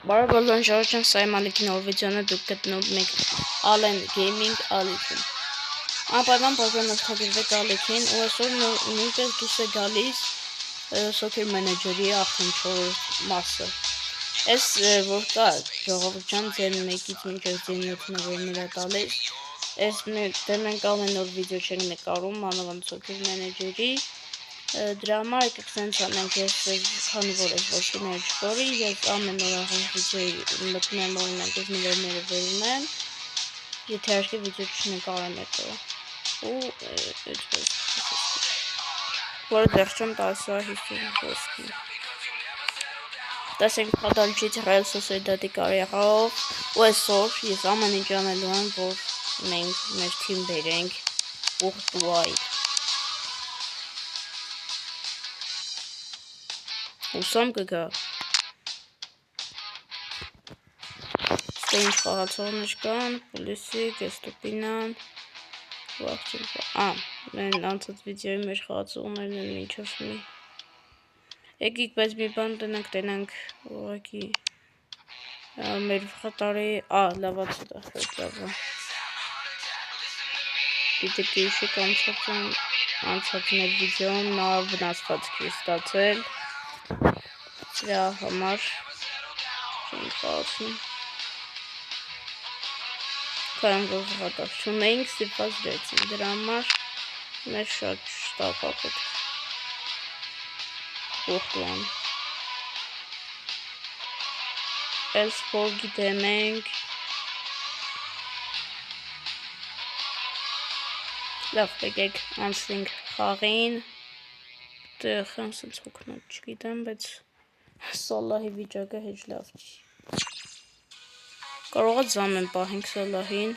Բարև բոլորին, շարժան սայ Մալիքի նոր վիդեոն է, դուք գտնվում եք Allen Gaming ալիքում։ Անպայման բաժան արտադրվեք ալիքին ու այսօր նույնպես դուրս է գալիս Soccer Manager-ի արդեն 4 մասը։ Այս որ կա ժողովրդյան ձեր 1-ից մինչև 9-ը որ նրա տալիս, այս մենք ամեն նոր վիդեո չենք նկարում, մանավանդ Soccer Manager-ի, դրա համար եկեք սենց անենք, ես քանի որ ես ոսկիներ չկորի, ես ամեն նոր աղան վիդեոյի մտնում օրինակ ես նվերները վերում եմ, եթե հաշկի վիդեո չնկարեմ հետո, ու այդպես, որը դեղ չեմ տասա 50 ոսկի։ Տեսենք պատալչից Real Sociedad-ի կարիերով, ու այսօր ես ամեն ինչ անելու եմ, որ մենք մեր թիմ բերենք Courtois-ի։ Ուսամ կգա։ Ստե ինչ խաղացողներ կան, Պուլիսիկ, Էստուպինան, մեն անցած վիդեոյի մեր խաղացողներն են մինչև մի։ Եկիք պես մի բան տնենք ուղղակի մեր խատարի, լավացուտ է, լավա։ Պիտի կիշիկ անցած մեր վիդեոն նա վնասվածքի ստացել, դրա համար չենք խաղացնում։ Կայմ որ խատավ չունեինք, ստիպված դեցին, դրա համար մեր շատ շտապա պետք Courtois-ն։ Էլսպոր գիտեմ ենք, լավ եկեք անցնենք խաղին, տեղ անցած հոգնոտ չգիտեմ, բայց Սալահի վիճակը հեչ լավ չի։ Կարող է զամեն պահենք Սալահին,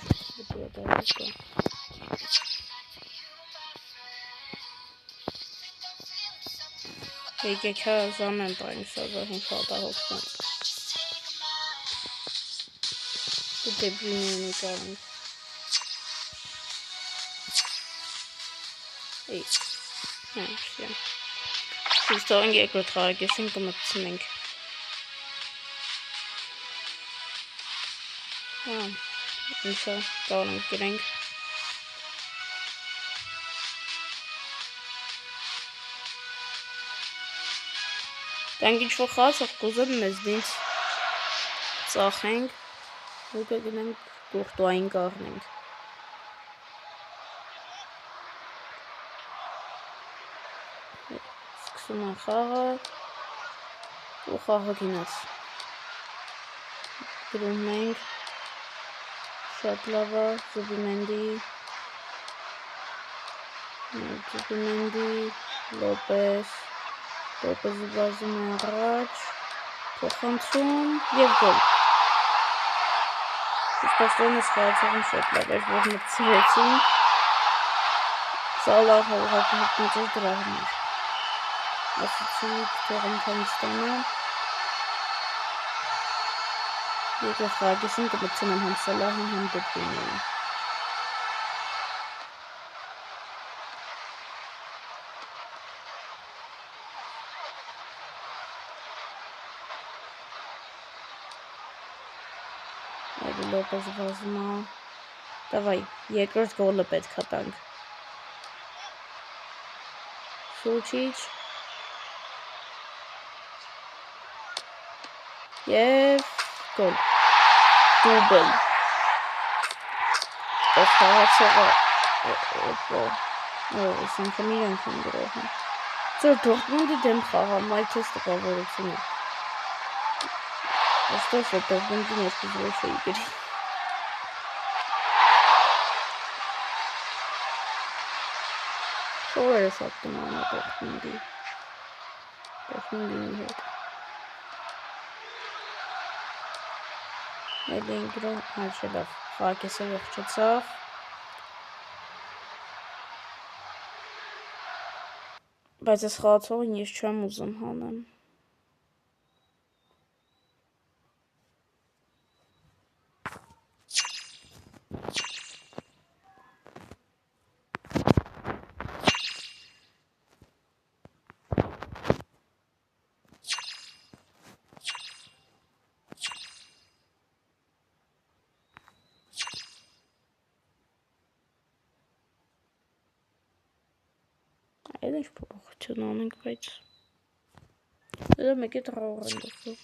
եկեք հա զամեն պահենք Սալահին խատահոգնոտ։ Դեպրինի նկարենք։ Սիս թողենք երկրորդ խաղակեսին կմտցնենք։ Ինձա կարող ենք գրենք։ Տանք ինչ-որ խաղացող կուզեմ մեզ դինց ծախենք ու կգնենք Courtois-ին կաղնենք։ Սկսում են խաղը ու խաղը գինած։ Գրում ենք շատ լավա Զուբիմենդի, Լոպեսը վազում է առաջ, փոխանցում և գոլ։ Իսպաստորն ես խաղացողն շատ լավ էր, որ մտցրեցին, Սալահը ուղղակի հոգնեց դրա համար։ Ասացի թող անգամ ստանամ, երկրորդ խաղակեսին կմտցնեմ համ Սալահին, համ Դեպրինեին։ Այդի Լոպեսը վազում է, դավայ, երկրորդ գոլը պետք է տանք։ Սուչիչ և գոլ, դուբլ, ով խաղացողը, սանքան իրանք են գրով են, ծոր Դորտմունդի դեմ խաղամ, այլ թես տպավորություն է, ոստով որ Դորտմունդին երկուզ ոչ էի գրի։ Շոր էր սապտում անա Դորտմունդի հետ։ Էլ էին գրում, չելավ, խաղակեսը վերջացավ, բայց ես խաղացողին ես չեմ ուզում հանեմ։ Այդ ինչ փոփոխություն անենք, բայց դա մեկը դրավոր են դասում։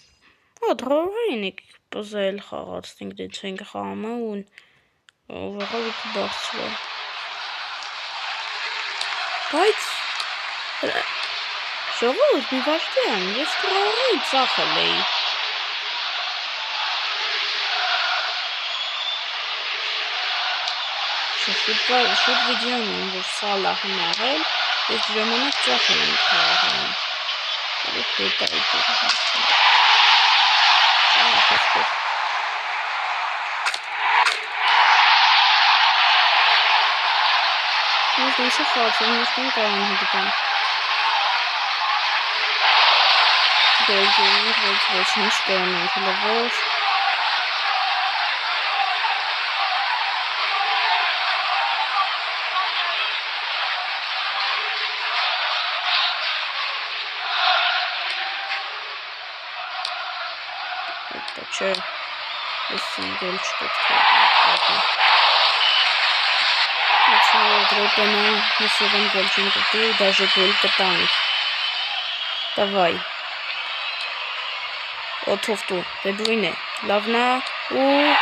Դրավորին եք պզել խաղացնենք, դե չենք խամը ու ուղղակի բարձր։ Բայց ժողովուրդ մի վարդյան, ես դրավորին ծախել էի։ Շուտ վիդեոն եմ, որ Սալահն աղել, ես ժամանակ ծախել եմ խաղաղան։ Այդ հետա Ես ինչը խաղացում, ես կին կարան հետիկան։ Բելգիին, ոչ ինչ կորան ենք հլվոր։ Չէ, ես գոլ չպետք է դրոպենա նսիվան գոլ չեն կտի ու դաժե գոլ կտանք։ Դավայ։ Օթով տու, դեբրույն է, լավնա ու…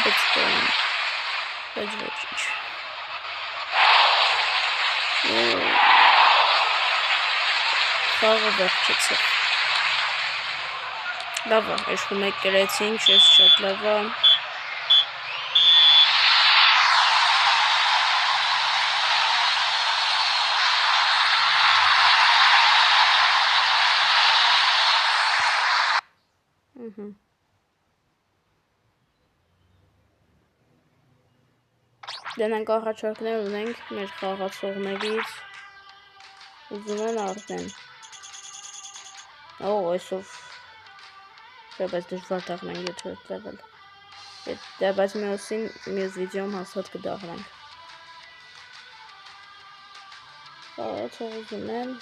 Բայց տոն, բայց ոչ ինչ։ Խաղը վերջեցը։ Լավա, էշկու մեկ կրեցինք, շես շատ լավա։ Դենանք աղաչարկներ ունենք մեր խաղացողներից ուզում են արդեն։ Այսով բայց դժվար դաղնենք 7-րդ level։ Դա բայց մյուս վիդեոմ հաստատ կդաղնենք։ Խաղացող ուզում են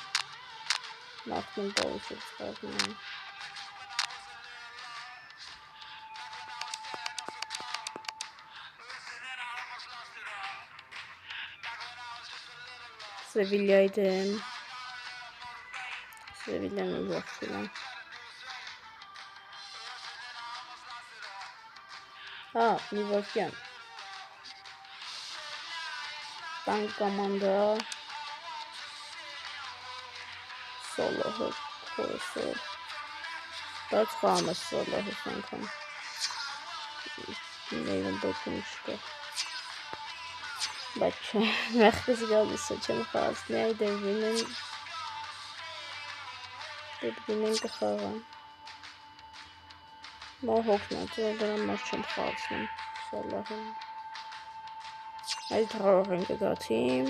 նախնում պարուսից խաղում են։ Սևիլյայի դեմ։ Սևիլյան ու ողջիլ են։ Մի վարկյան։ Տանկ կամանդա։ Սոլոհը խորսոր։ Բայց խամ է սոլոհը սանքան։ Նեյվն դոքում չկա։ Բայց չէ, մեղքս գալիս է չեմ խաղացնի, այ դեպգին կխաղան։ Մոր հոգնած, դրան մար չեմ խաղացնում, սալահում։ Այդ հաղող են կգացիմ։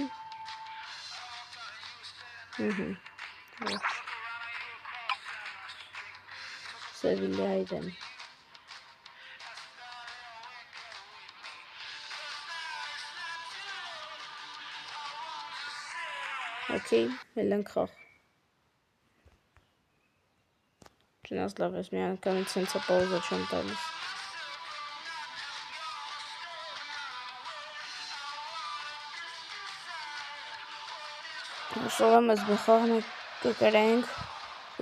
Սևիլյայի դեմ։ Okay, էլ ենք խաղ։ Չնաս լավ ես մի անգամից սենցա պաուզա չեմ տալիս։ Հուսով եմ ես մի խաղն կկրենք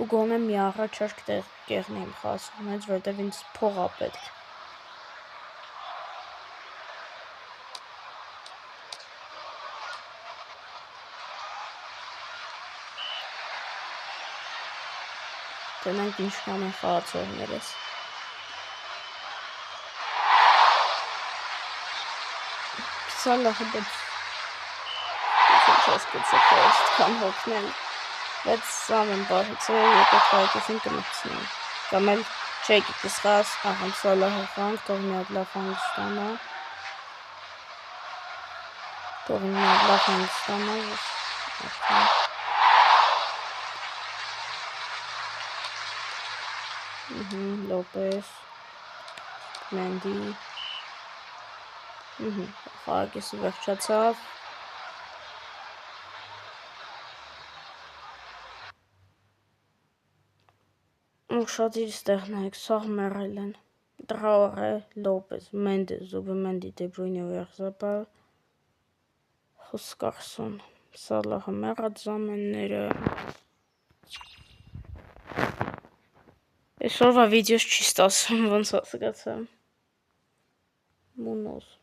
ու գոնե մի առաջարկ կեղնեմ խասումից, որտև ինձ փողա պետք։ Տնանք ինչքան են խաղացողներս։ Սալահը բայց չես կծը խորստ կան հոգնել, բայց սամ եմ բարհիցը եկետ խայտեսին կմխցնեմ։ Կամ էլ չեքի կսխաս աղան սալահը խանք, թող մի հատ լավ հանգստանա։ Թող մի հատ լավ հանգստանա, Լոպես, Մենդի, խաղակեսը վերջացավ, շատ իր ստեղ նայք, սաղ մերել են, Տրաորե, Լոպես, Մենդես, Զուբը Մենդի, Դեբրույնի ու Երզապար, Խուսկարսուն, Սալահը մեղած զամենները։ Այսօրվա վիդեոս չի ստացվում, ոնց հասկացա։ Մունոզ։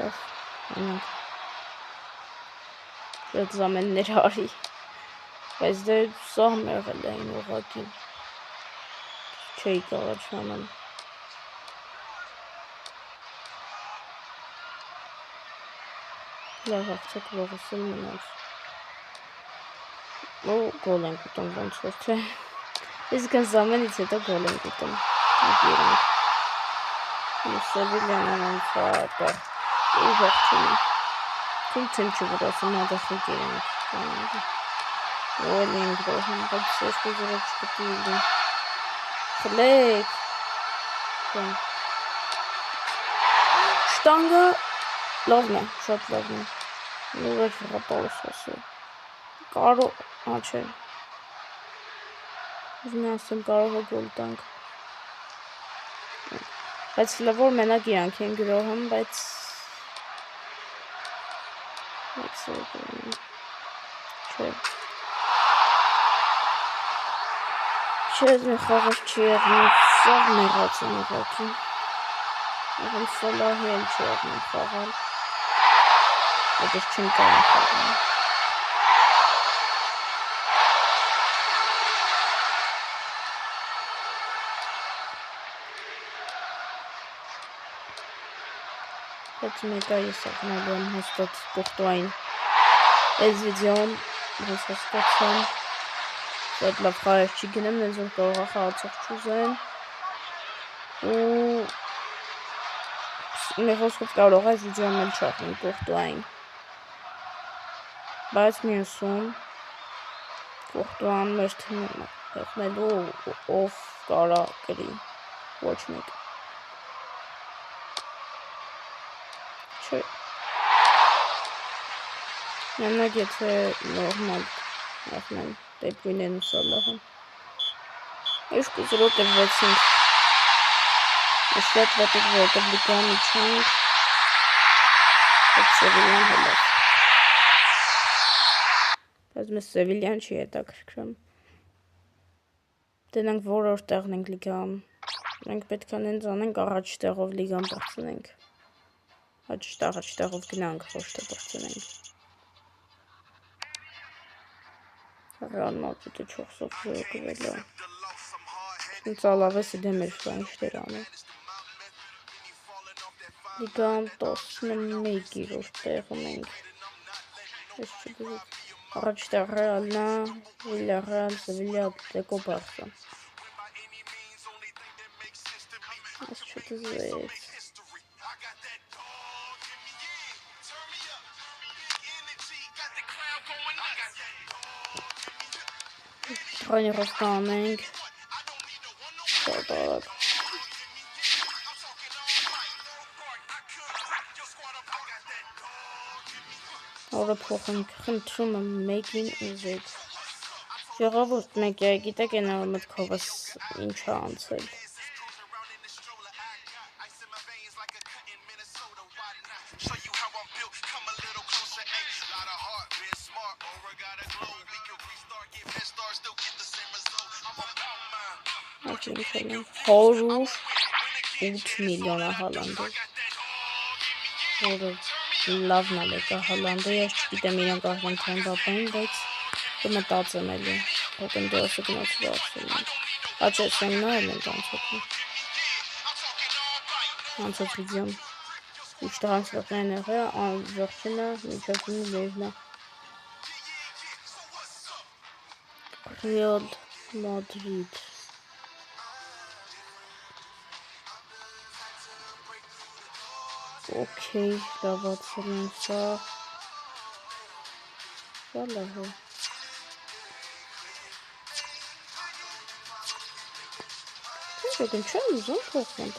Լավ, անանք։ Այդ զամեններ արի։ Բայց դե սա մեղել էին ուղղակի։ Չէի կարող չանեմ։ Լավ հաղթակ ողսել մնաց։ Ու գոլ ենք ուտում ոնց որ չէ։ Իսկ այս զամենից հետո գոլ ենք ուտում։ Իրանք։ Սևիլյանն անցա ուղղակի։ Քիչ չվրասում ադախի գերենք։ Ոլինգ դոհն բացես կուզրոց կտիլի։ Խլեք։ Շտանգը լավն է, շատ լավն է։ Նույնպես հապալս ասել։ Կարող, չէ։ Ուզում եմ ասեմ կարող է գոլ տանք։ Բայց լավոր մենակ իրանք են գրոհում, բայց չէ։ Չէ, մի խաղար չի եղնում, սաղ մեղած են ուղղակի։ Եղում Սալահի էլ չի եղնում խաղալ։ Այդպես չեմ կարող խաղալ։ Բայց մեկա ես աղնալու եմ հաստատ կողտուային այս վիդեոն, ես հասկացան, շատ լավ խաղեր չի գնեմ, նենց որ կարող է խաղացող չուզեն, ու մի խոսքով կարող է այս վիդեոն էլ չախնեն կողտուային, բայց մյուսում կողտուան մեր թիմում եղնելու ով կարա կրի, ոչ մեկ։ Չէ։ Նամնակ եթե նորմալ ախնեն դեպույնեն ու Սալահը։ Ես կուզրոտ էր վեցինք։ Ես շատ վատիկ որտեղ լիգան իչանք։ Այդ Սևիլյան հելավ։ Բայց մեզ Սևիլյան չի հետաքրքրում։ Դենանք որոր տեղն ենք լիգան։ Մենք պետք է նենց անենք առաջ տեղով լիգան բարձնենք։ Առաջ տեղով գնանք, ոչ թե բարձնենք։ Ռեալ Մադրիդը 4-ով զրկվել է։ Ինձ ալավեսը դեմ էր ֆրանշտեր անը։ Լիգան 11-րդ տեղում ենք։ Ես չգուզում։ Առաջ տեղ Ռեալն է, Վիլյարեալ, Սևիլյա, Ատլետիկո, Բարսա։ Այս չդզվեց։ Տրայներով կանենք։ Շատ արագ։ Որը փոխենք, խնդրում եմ մեկին ուզեք։ Ժողովուրդ մեկ է, գիտեք են որ մտքովս ինչ է անցել։ Հորուր 8 միլիոն է Հալանդը, որը լավն է լեկա Հալանդը, ես չգիտեմ իրանք աղվեն թե Մբապեն, բայց կմտածեմ էլի, հոկնդերսը գնացել աղսել ենք, աչեսեմ նայել ենք անցոտում, անցոտ վիդեոն, իչտեղ անցվողնային եղել, վերջինը, միջակինի լերնը, Ռեալ Մադրիդ, Okay, լավացել են սա։ Սա լավ է։ Ինչ չեմ ուզում փոխել։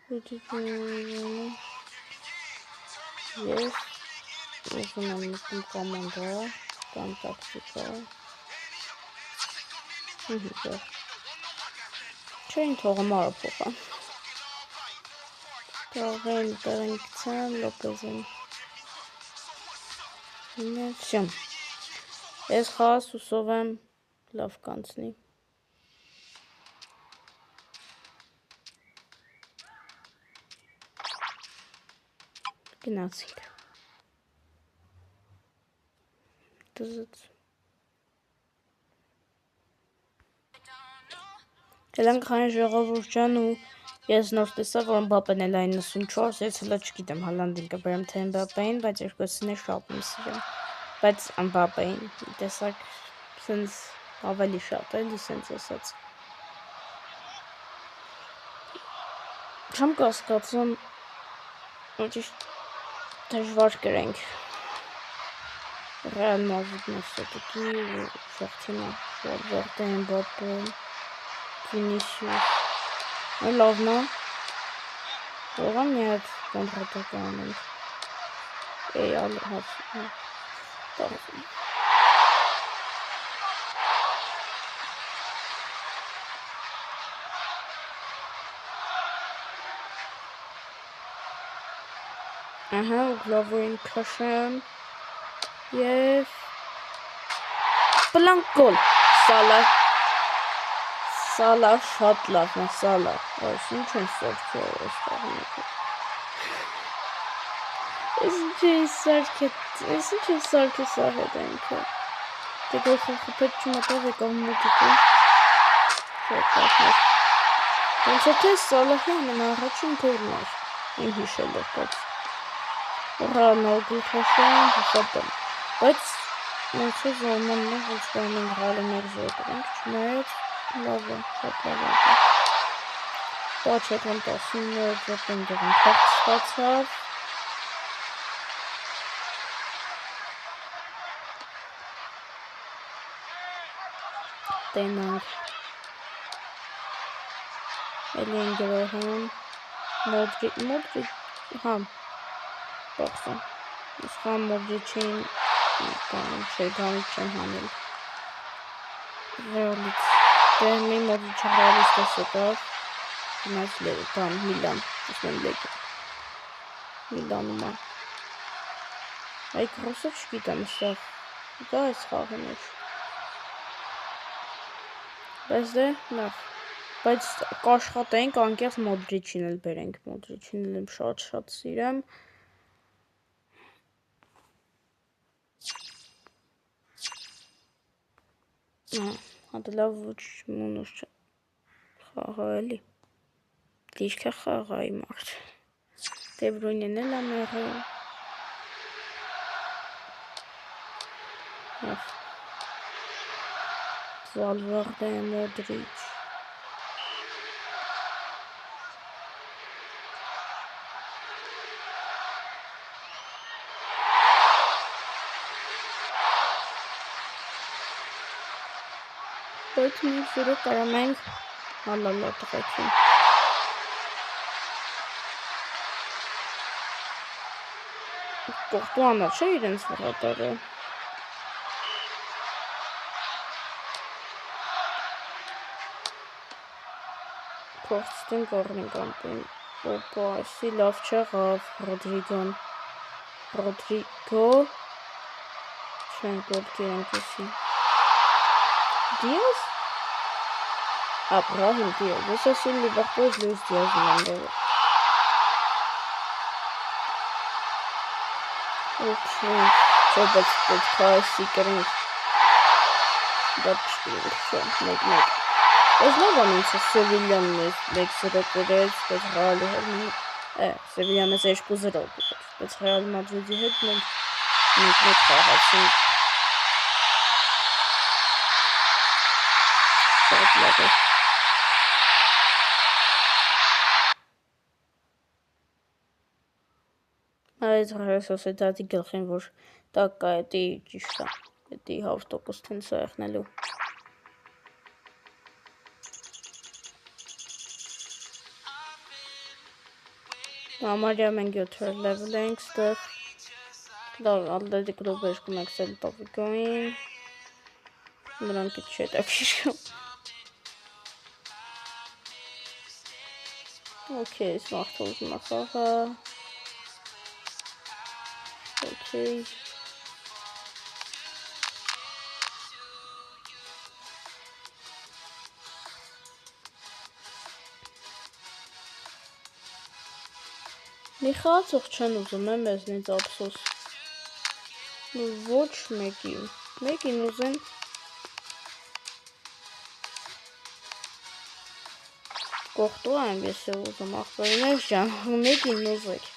Ես ուզում եմ մտնում կոմանդա, կամ տակտիկա։ Չէին թողում արը փոխան։ Թողեն գցան Լոպեզին։ Всё։ Ես խաղաս հուսով եմ լավ կանցնի։ Գնացինք։ Դզծ։ Գելանք խային ժողովուրդ ջան ու ես նոր տեսա, որ Մբապեն էլ 94, ես հլա չգիտեմ Հալանդին կբերեմ թե Մբապեին, բայց երկուսին էլ շատ եմ սիրում։ Բայց Մբապեին տեսակ սենց ավելի շատ էլի սենց ասած։ Չեմ կասկածում ճիշտ դժվար կրենք Ռեալ Մադրիդն все-таки շախտինա Վալվերդե Մբապե Վինիսիուս լավն է ողան մի հատ կոնտրատակա անենք այլ հաց ահա գլովին քաշեմ եւ բլանկ գոլ Սալա շատ լավ է Սալա այս ինչ են սարքել այս խաղը Ես ինչ են սարքել սա հետանքը դե գլխը խփեց չմտավ եկավ մոտիկը շատ լավ ոնց թե Սալահի ամենաառաջին գոլն էր իմ հիշելով բայց Ռանալ գլխաշան շատ եմ բայց ոնց է զարմանն է ոչ բանում հալը մեր զետրանք չնայած լավ է շատ լավ է Պաչական 19 րոպեն դրան փախտ ստացավ տենանք Էլին գրոհան Մոդրիչ հա Բոքսը ես խամ Մոդրիչին կանեմ չեգանիչ չեմ հանել Ռեալից դե մի Մոդրիչը Ռեալից տեսետավ գնաց բան Միլան ասում լեգ Միլանում է այ կրոսը չգիտեմ ստեղ դա այս խաղի մեջ բայց դե լավ բայց կաշխատենք անկեղծ Մոդրիչին էլ բերենք Մոդրիչին էլ շատ սիրեմ հատը լավ ոչ մունուս չը խաղա էլի լիշկը խաղայի մարդ Դեբրույնեն էլ ամեղը Վալվերդե Մոդրիչ Բայց մի սուրը կարամ ենք հալալա տղեքին Կողտու անար չէ իրենց վրատարը Փորձտին կորնին կանպին Ոպա այսի լավ չեղավ Ռոդրիգոն Ռոդրիգո չեն կորքի ենքեսի Դիազ Աբրահիմ Դիազ ես ասիլ Լիվերպուլ Լուիս Դիազին անդեղը Okay, so that's classy getting that make There's no one in Sevilla makes it up with it, but Sevilla is 6-0, but Real Madrid hit me Այս հրեսոսի դատի գլխին, որ տակա էտի ճիշտ է, էտի 100% տենց է եղնելու։ Համարյա մենք 7 level ենք ստեղ, լավ ալդետի կլոբ էշկում եք սել տավիկոին, նրանք իտ չէ տակիշում։ Okay, es macht Hosenmacher. Okay. Մի խաղացող չեն ուզում եմ մեզնից ափսոս։ Ոչ մեկին ուզեն կողտու եմ ես է ուզում աղբերներ ժան, մեկին ուզեք։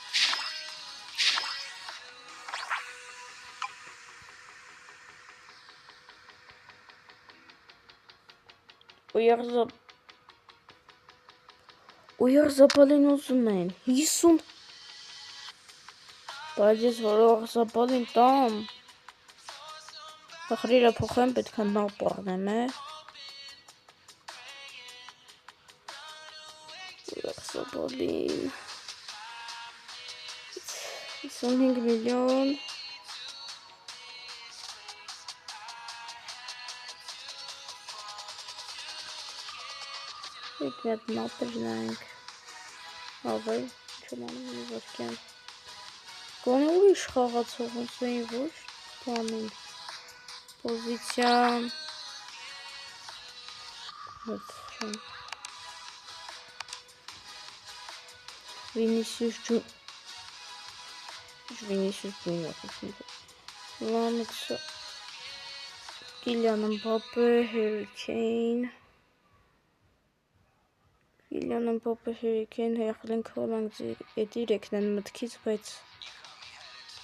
Ույարզապալին ուզում են, 50 բայց ես որ ույարզապալին տամ, խրիրա փոխեմ պետք է նա պարնեմ է։ Ույարզապալին 55 միլիոն Եկ միատ մապրնանք ավայ չմանում մի ոսկյան Գոնե ուրիշ խաղացող ուսեին ոչ տանին պոզիցիան Վինիսյուս Ջունիոր Լամիքսը Կիլիան Մբապե Հարի Քեյն Կիլիան Մբապե Հարի Քեյն հեղլին քոլանք էդի ռեկնեն մտքից բայց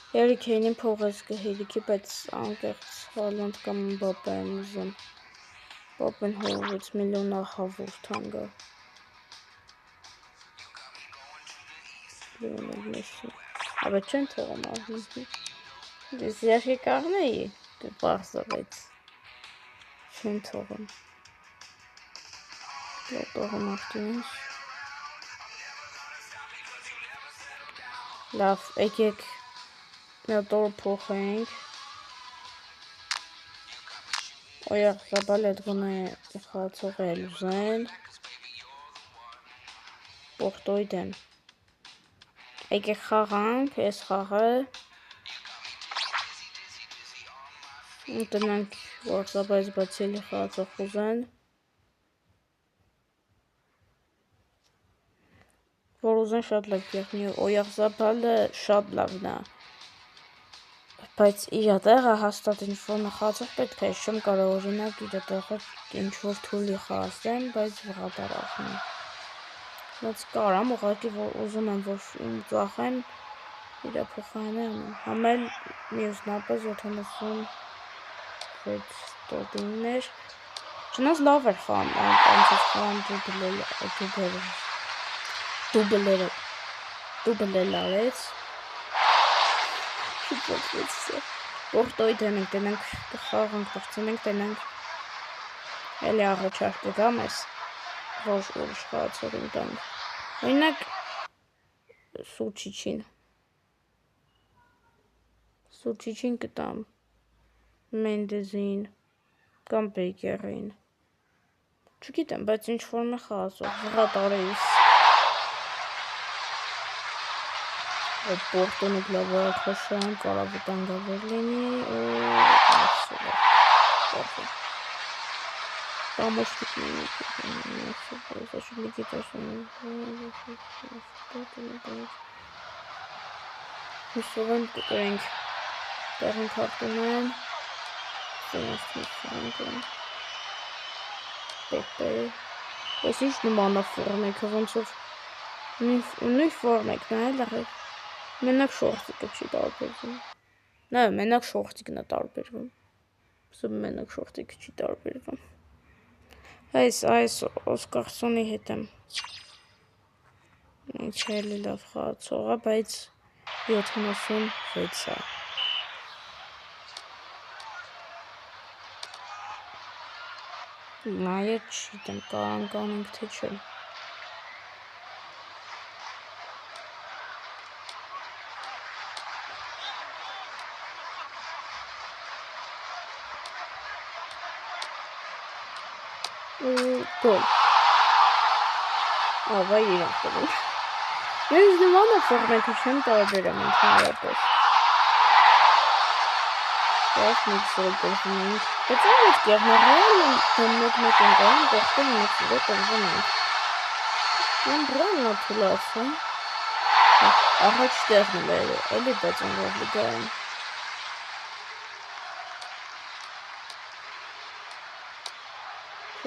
Հարի Քեյնին փողես կհելիքի բայց անկեղծ Հոլանդ կամ Մբապե եմ ուզում Մբապեն 6 միլիոն ահավոր թանգա Լիոնել Մեսսի Աբե չեն թողում ահնի Ես երխի կաղնեի դու պարզավեց Չեն թողում Լոտողում աղտինս Լավ, եկեք Նատոր փոխենք Օյախ զաբալ էդ գոնե խացող էլ ուզեն Պորտոյ դեմ Եկեք խաղանք, ես խաղը Տնանք որսաբայց բացելի խացող ուզեն Որ ուզեն շատ լավ կեղնի, օյախ զաբալը շատ լավն է Բայց իր տեղը հաստատ ինչ-որ նախացող պետք է չեմ կարող օրինակ իր տեղը ինչ-որ թուլի խասեմ, բայց վղատար ախնեմ Բայց կարամ ուղղակի որ ուզում եմ որ ծախեմ իր փոխարենը անեմ Համել միուսնապը 76 տոտիններ Չնայած լավ էր խաղում, անցած խաղում դուբլել արեց Պորտոյ դեմ ենք, տենանք խաղանք, տղծնենք, տենանք Էլի աղոչար կգամ ես, որ ուրիշ խաղացողին տանք Այնակ Սուչիչին կտամ Մենդեզին կամ Բեյկերին Չգիտեմ, բայց ինչ-որ մի խաղացող, վղատարեիս Պորտոնը գլավարակ խոշան, կարավտանգավոր լինի Պամոշտիկ Հուսով եմ կտրենք Տեղին կարտում եմ Պեպե Ես ինչ նմանա ֆորմ եք, ոնցով Նույն ֆորմ եք, նայել աղեք Մենակ շորտիկը չի տարբերվում Նա մենակ շորտիկն է տարբերվում Մենակ շորտիկը չի տարբերվում Այս Օսկարսոնի հետ եմ Ինչ էլի լավ խաղացողը, բայց 76 Նայեր չիտեմ կարանկանենք թե չէ Գոլ Ավայ իրենք տվում Ես նման է ֆորմետը չեմ տարբերում ընդհանրապես Բայց մեկ սրը գլխում ենք Բայց այդ կեղնարել են մեկ ենք անում բողտում մեկ սրը տրվում ենք Եմ բրան նաթուլաս Առաջ տեղնում է էլի բայց անվավ լիգայում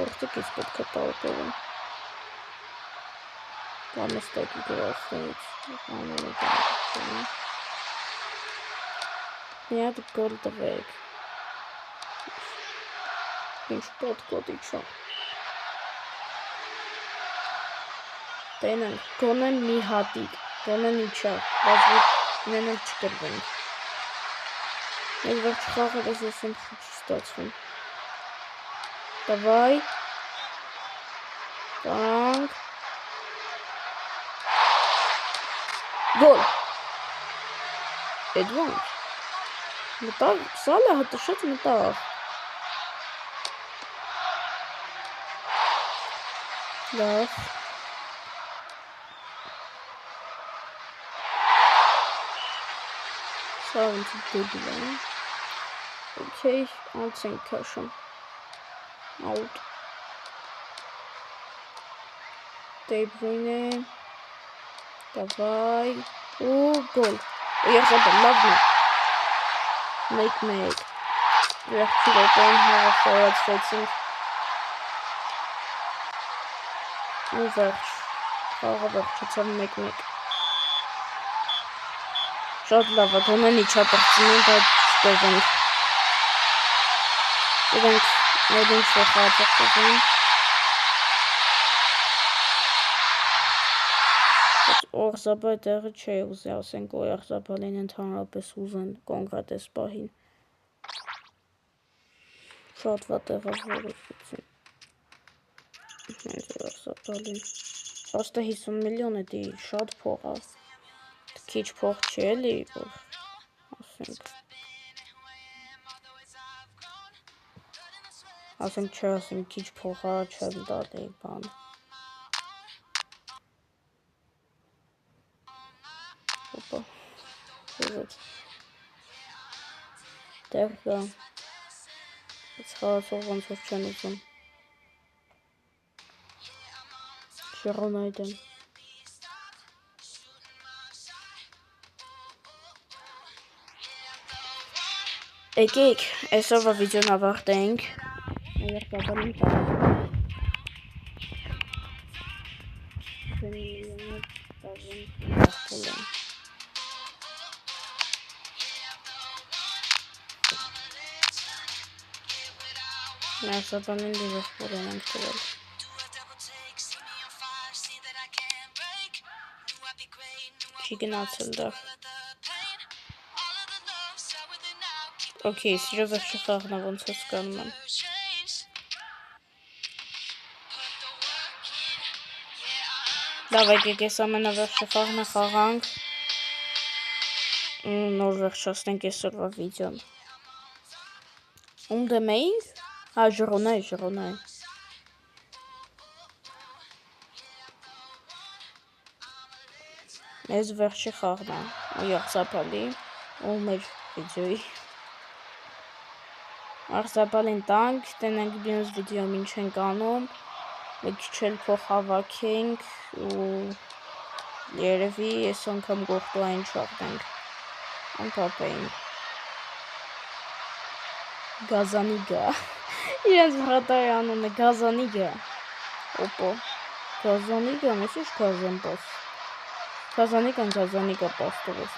Որտեք ես պետք է տարբերում Կամ ստակի գրասներից անունը տանություն Մի հատ գոլ տվեք Ինչ պոտկոտի չա Տենենք, գոնեն մի հատիկ Գոնեն իչա Բայց նենենք չկրվենք Ես վերջ խաղեր ես եմ խիչ ստացվում Давай Տանք Գոլ Էդվանք Մտավ, սալը հատշած մտավ Լավ Սա ոնց դեբիլ է Okay, անց ենք քաշում Out De Bruyne Давай Գոլ Եղապը լավն է Մեկ Վերջի րոպեին հողը խորացրեցինք ու վերջ խաղը վերջացավ 1-1 Շատ լավ է գոնեն իչա պրծնին բայց չտովենք իրենք այդ ինչ խաղացախտում Օրզաբա տեղը չէ ուզի ասենք Օրզաբալին ընդհանրապես ուզեն կոնկրետ պահին Շատ վատ եղավ որոշություն Օրզաբալին Ոստը 50 միլիոն է դի շատ փող է Քիչ փող չի էլի որ ասենք չէ ասենք քիչ փող է չեմ տալի բան Опа. Вот. Так, да. Jetzt խաղացող ոնց որ չեն ուզում Շերոնայդեն Եկեք, այսօրվա վիդեոն ավարտենք Երբաբանին Երբաբանին Լիվերպուլ ենք տվել Չի գնացել դեռ Okay, սիրո վերջի խաղն է ոնց է սկանում եմ Լավ եկեք ես ամենավերջի խաղն է խաղանք Նոր վերջացնենք այսօրվա վիդեոն Ում դեմ էինք? Հա ժռոնայ Ես վերջի խաղն է ու եղծապալի ու մեր վիդեոյի Եղծապալին տանք, տենենք մյուս վիդեոյում ինչ ենք անում Մեկ քիչ էլ փող հավաքենք ու երևի այս անգամ գողտուային չախտենք Անպապեինք Գազանիգա Իրենց վրատարի անունը Գազանիգա Օպո Գազանիգան, ես ինչ գազան պաս Գազանիգան Գազանիգա պաս տվեց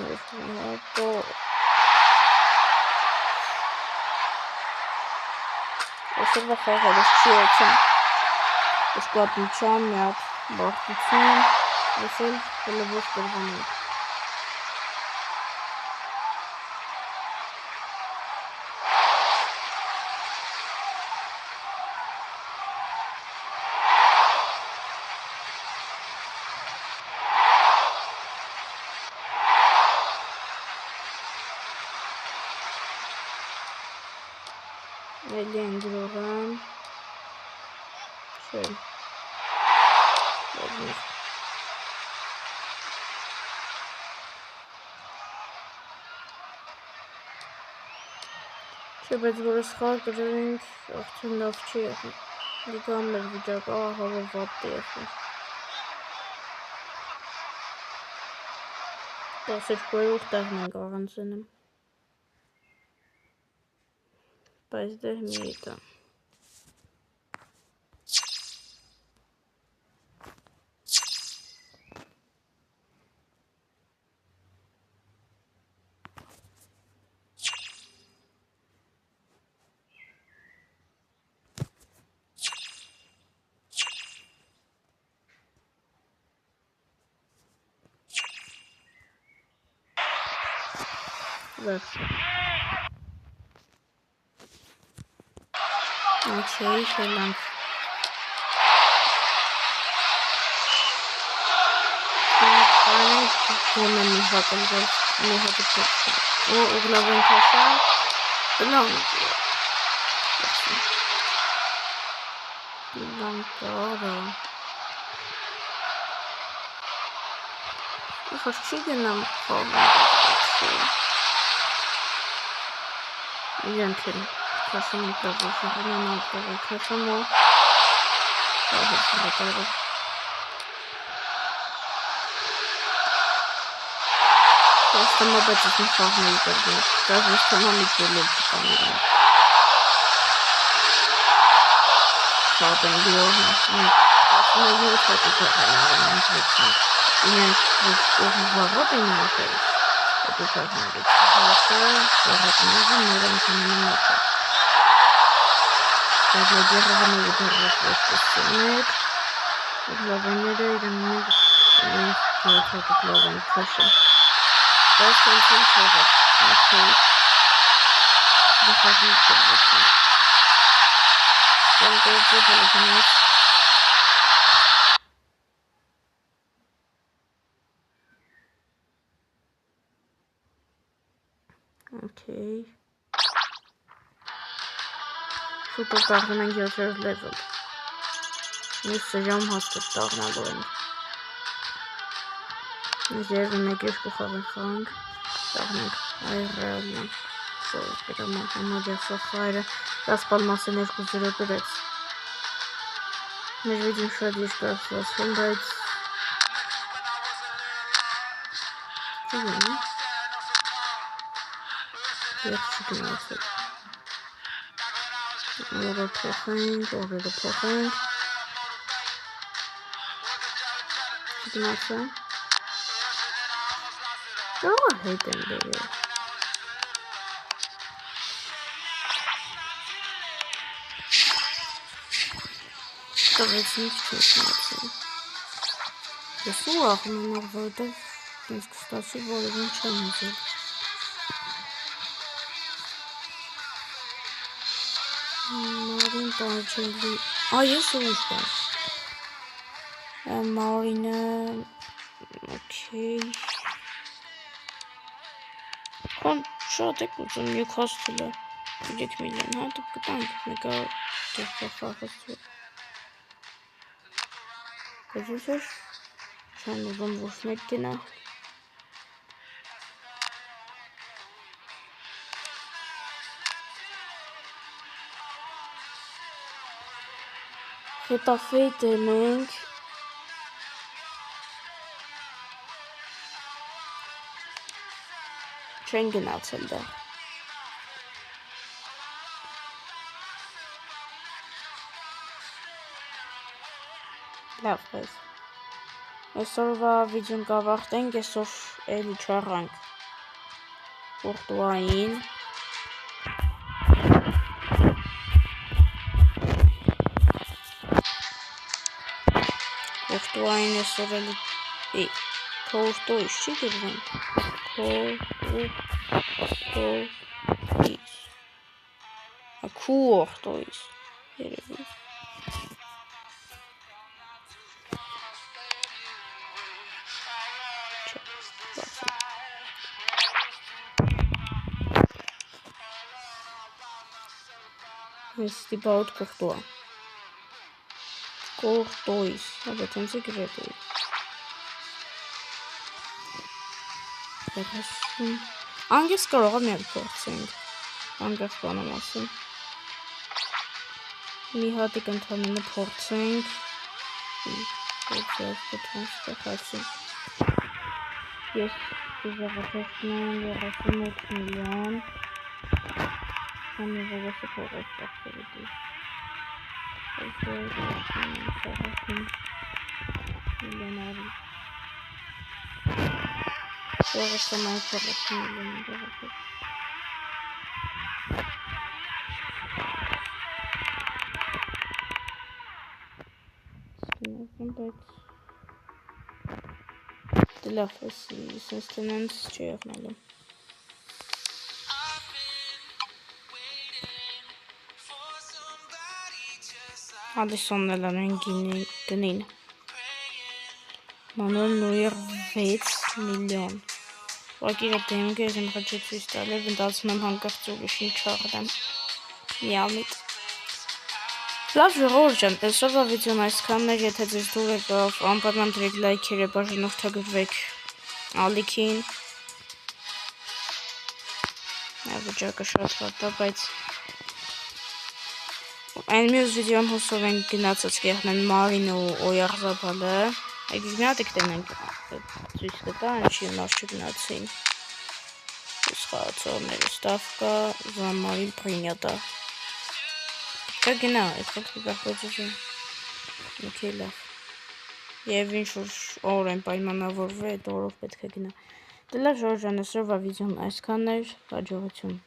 Օպո Այսօրվա խաղերը չի ոցում Ես պատմության մի հատ բաղթություն Ես էլ հլվով տրվում ենք Էլի են գրողան։ Չէ։ Չէ, բայց որ սխալ գրենք, արդեն լավ չի եղել։ Լիգան մեր վիճակը ահավոր վատ է եղել։ 12-րդ տեղն ենք առանձնում։ Բայց դե մի դա։ Okay, vielen Kasım profesyonel noktada Kasım o Просто мы бы здесь не смогли делать. Даже что мы не делали там. Что там делать? Просто мы не хотели это. Я в ворота не могу. Это как надо. Ворота не можем. Заблокированный удар Главное и First and service. Okay. Don't go to the Okay. Super kahraman user level. Müsste hast du doch mal wollen. Sehr mega Krank. Doch nicht. So, bitte machen wir das so weiter. Das Ballmasse nicht gut repariert. Wir wissen schon, die Straße was von weit. Jetzt schicken wir es. Oder Poching. Schicken Go ahead and do it. To jest nic wcześniej. Słucham na wodę, więc kształcie wody włączone. Marin Barcelli. A jest łóżka. Marina. Okej. Şu tek uzun Newcastle'ı 1 milyon artık buradan gitmek farklı. Gözükür. Şu an uzun vurmak yine. Getafe demek. Schengen altında. Լավ է։ Այսօրվա վիդեոն կավարտենք, այսօր էլի չառանք Պորտուային։ Պորտուային այսօր էլի Պորտոյից չի գրվում։ Պորտոյից։ Երևի։ Ես տիպա ոտ կողտուա։ Կողտոյիս, հաբա տենցի գրետոյի։ Երասում։ Անգես կարող եմ ել փորձենք։ Անգես բանամ ասում։ Մի հատիկ ընդհանրը փորձենք։ Փորձենք պետքան ստեղացում։ Ես ուզեղափոխնում եմ 38 միլիոն։ Համի վողոսը փողոց տախսերիդի։ Միլիոնարի։ Վողոսը մայ փողոց միլիոն դողոսը։ Բայց լավ է, sense tenants չի եղնալու։ Ալիսոնն էլ են գնին։ Մանուել Նույեր 6 միլիոն։ Ուղղակի իր դեմքը ես եմ խջի ցույց տալու, վնդացում եմ հանկարծ ուրիշին չաղրեմ։ Միամիտ։ Լավ ժողովուրդ ջան, այսօրվա վիդեոն այսքանն էր, եթե ձեզ դուր եկավ, անպայման դրեք լայքերը, բաժանորդագրվեք ալիքին։ Վիճակը շատ վատ է, բայց այն մյուս վիդեոն հուսով ենք գնացած կեղնեն Մարին ու Օյարզաբալը։ Այդից մի հատ եք տենենք ցույց կտա, ինչի մաս չգնացին։ Սխալացողները Ստավկա, Զամարին Պրինյատա։ Գնա, այդքան կգաղբոջուժում, ոքի լավ, և ինչ-որ օր են պայմանավորվի, այդ օրով պետք է գնա, դե լավ ժողովուրդ ջան, այսօրվա վիդեոն այսքանն էր, հաջողություն։